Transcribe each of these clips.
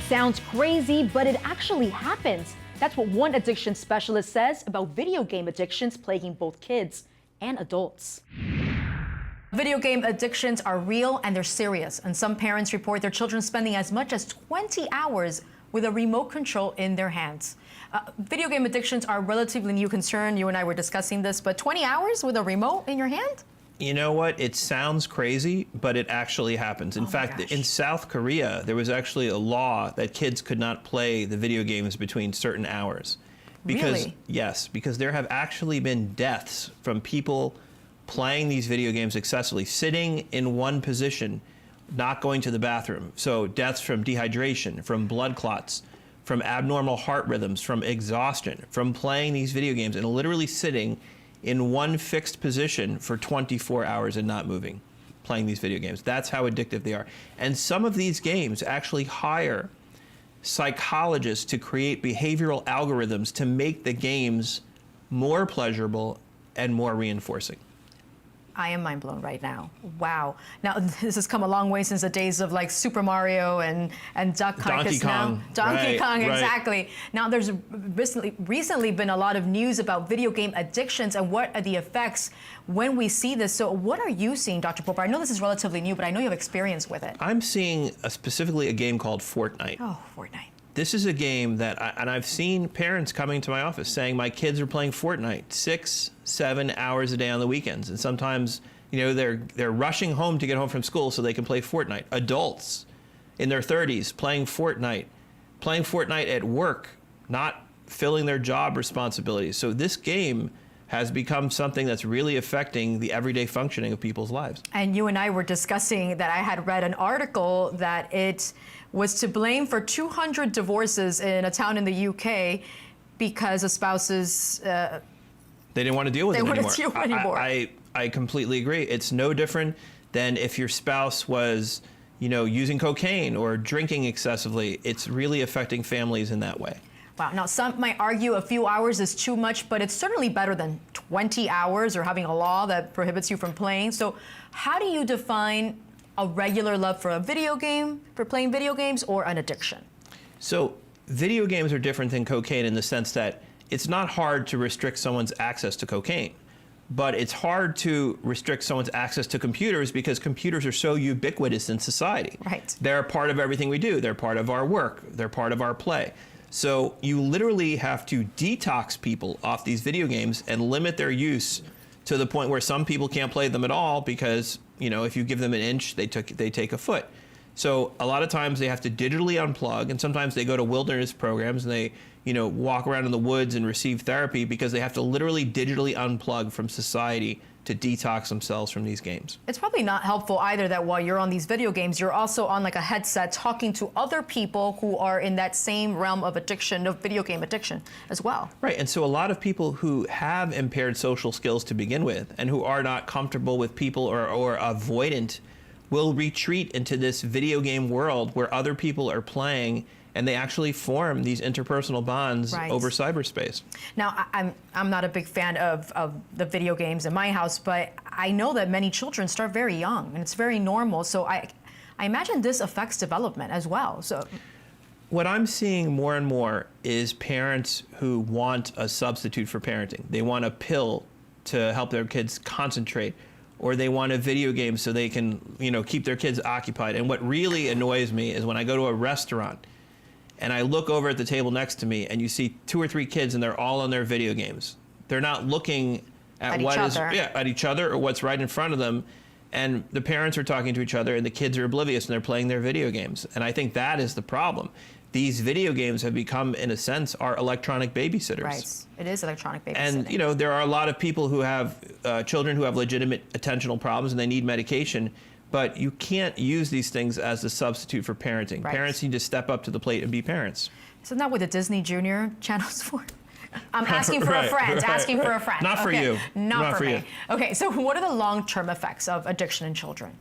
Sounds crazy, but it actually happens. That's what one addiction specialist says about video game addictions plaguing both kids and adults. Video game addictions are real and they're serious, and some parents report their children spending as much as 20 hours with a remote control in their hands. Video game addictions are a relatively new concern. You and I were discussing this, but 20 hours with a remote in your hand? You know what? It sounds crazy, but it actually happens. In fact, in South Korea, there was actually a law that kids could not play the video games between certain hours. Really? Yes, because there have actually been deaths from people playing these video games excessively, sitting in one position, not going to the bathroom. So deaths from dehydration, from blood clots, from abnormal heart rhythms, from exhaustion, from playing these video games and literally sitting in one fixed position for 24 hours and not moving, playing these video games. That's how addictive they are. And some of these games actually hire psychologists to create behavioral algorithms to make the games more pleasurable and more reinforcing. I am mind blown right now. Wow. Now, this has come a long way since the days of like Super Mario and Duck Hunt. Donkey Kong. Donkey Kong, right. Exactly. Now, there's recently been a lot of news about video game addictions and what are the effects when we see this. So what are you seeing, Dr. Popper? I know this is relatively new, but I know you have experience with it. I'm seeing specifically a game called Fortnite. Oh, Fortnite. This is a game that, and I've seen parents coming to my office saying my kids are playing Fortnite 6, 7 hours a day on the weekends. And sometimes, you know, they're rushing home to get home from school so they can play Fortnite. Adults in their 30s playing Fortnite at work, not filling their job responsibilities. So this game has become something that's really affecting the everyday functioning of people's lives. And you and I were discussing that I had read an article that it was to blame for 200 divorces in a town in the UK because the spouses they didn't want to deal with it anymore. They wouldn't deal anymore. I completely agree. It's no different than if your spouse was, you know, using cocaine or drinking excessively. It's really affecting families in that way. Wow. Now, some might argue a few hours is too much, but it's certainly better than 20 hours or having a law that prohibits you from playing. So how do you define a regular love for a video game, for playing video games, or an addiction? So video games are different than cocaine in the sense that it's not hard to restrict someone's access to cocaine, but it's hard to restrict someone's access to computers because computers are so ubiquitous in society. Right. They're a part of everything we do. They're part of our work. They're part of our play. So you literally have to detox people off these video games and limit their use to the point where some people can't play them at all because, you know, if you give them an inch, they take a foot. So a lot of times they have to digitally unplug, and sometimes they go to wilderness programs and they, you know, walk around in the woods and receive therapy because they have to literally digitally unplug from society to detox themselves from these games. It's probably not helpful either that while you're on these video games, you're also on like a headset talking to other people who are in that same realm of addiction, of video game addiction as well. Right, and so a lot of people who have impaired social skills to begin with and who are not comfortable with people or avoidant will retreat into this video game world where other people are playing and they actually form these interpersonal bonds over cyberspace. Now, I'm not a big fan of the video games in my house, but I know that many children start very young, and it's very normal. So I imagine this affects development as well. So, what I'm seeing more and more is parents who want a substitute for parenting. They want a pill to help their kids concentrate, or they want a video game so they can, you know, keep their kids occupied. And what really annoys me is when I go to a restaurant and I look over at the table next to me and you see 2 or 3 kids and they're all on their video games. They're not looking at at each other or what's right in front of them. And the parents are talking to each other and the kids are oblivious and they're playing their video games. And I think that is the problem. These video games have become, in a sense, our electronic babysitters. Right, it is electronic babysitting. And, you know, there are a lot of people who have children who have legitimate attentional problems and they need medication. But you can't use these things as a substitute for parenting. Right. Parents need to step up to the plate and be parents. Isn't that what the Disney Junior channel's for? I'm asking for a friend, asking for a friend. Not for you. Not for me. Okay, so what are the long-term effects of addiction in children?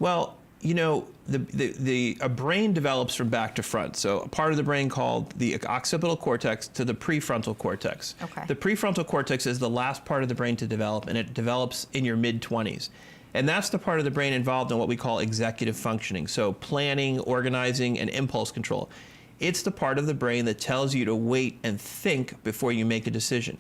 Well, you know, a brain develops from back to front. So a part of the brain called the occipital cortex to the prefrontal cortex. Okay. The prefrontal cortex is the last part of the brain to develop, and it develops in your mid-20s. And that's the part of the brain involved in what we call executive functioning. So planning, organizing, and impulse control. It's the part of the brain that tells you to wait and think before you make a decision.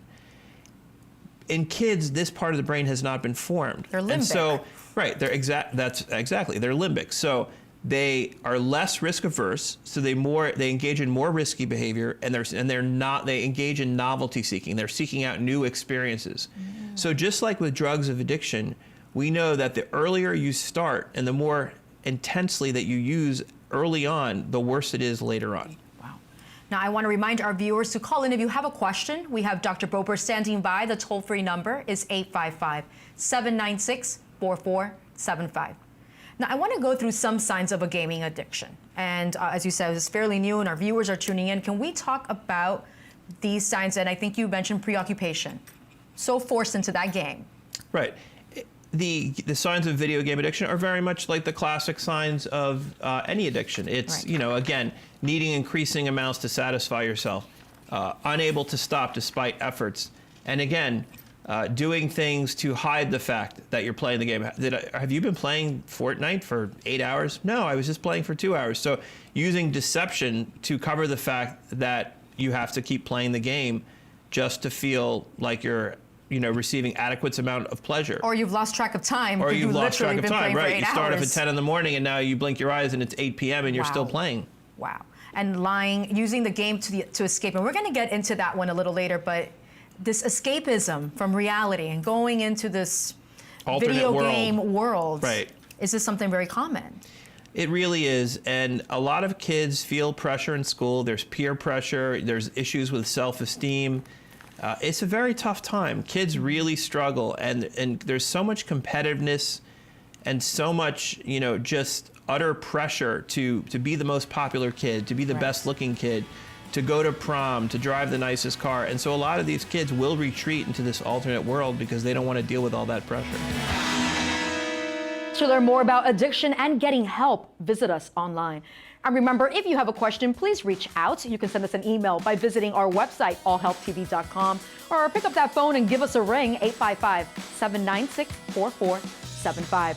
In kids, this part of the brain has not been formed. They're limbic. And so, right, they're they're limbic. So they are less risk averse, so they engage in more risky behavior, and they engage in novelty seeking. They're seeking out new experiences. So just like with drugs of addiction, we know that the earlier you start and the more intensely that you use early on, the worse it is later on. Wow. Now, I want to remind our viewers to call in if you have a question. We have Dr. Bober standing by. The toll-free number is 855-796-4475. Now, I want to go through some signs of a gaming addiction. And as you said, it's fairly new and our viewers are tuning in. Can we talk about these signs? And I think you mentioned preoccupation. So forced into that game. Right. The signs of video game addiction are very much like the classic signs of any addiction. It's, right. Again, needing increasing amounts to satisfy yourself, unable to stop despite efforts, and again, doing things to hide the fact that you're playing the game. Have you been playing Fortnite for 8 hours? No, I was just playing for 2 hours. So using deception to cover the fact that you have to keep playing the game just to feel like you're receiving adequate amount of pleasure. Or you've lost track of time. Or you've lost track of time, right? You start off at hours. 10 in the morning and now you blink your eyes and it's 8 p.m. and you're still playing. Wow. And lying, using the game to escape. And we're going to get into that one a little later, but this escapism from reality and going into this alternate video world. Game world. Right. Is this something very common? It really is. And a lot of kids feel pressure in school. There's peer pressure. There's issues with self-esteem. It's a very tough time. Kids really struggle, and there's so much competitiveness and so much, just utter pressure to be the most popular kid, to be the best looking kid, to go to prom, to drive the nicest car. And so a lot of these kids will retreat into this alternate world because they don't want to deal with all that pressure. To learn more about addiction and getting help, visit us online. And remember, if you have a question, please reach out. You can send us an email by visiting our website, allhelptv.com, or pick up that phone and give us a ring, 855-796-4475.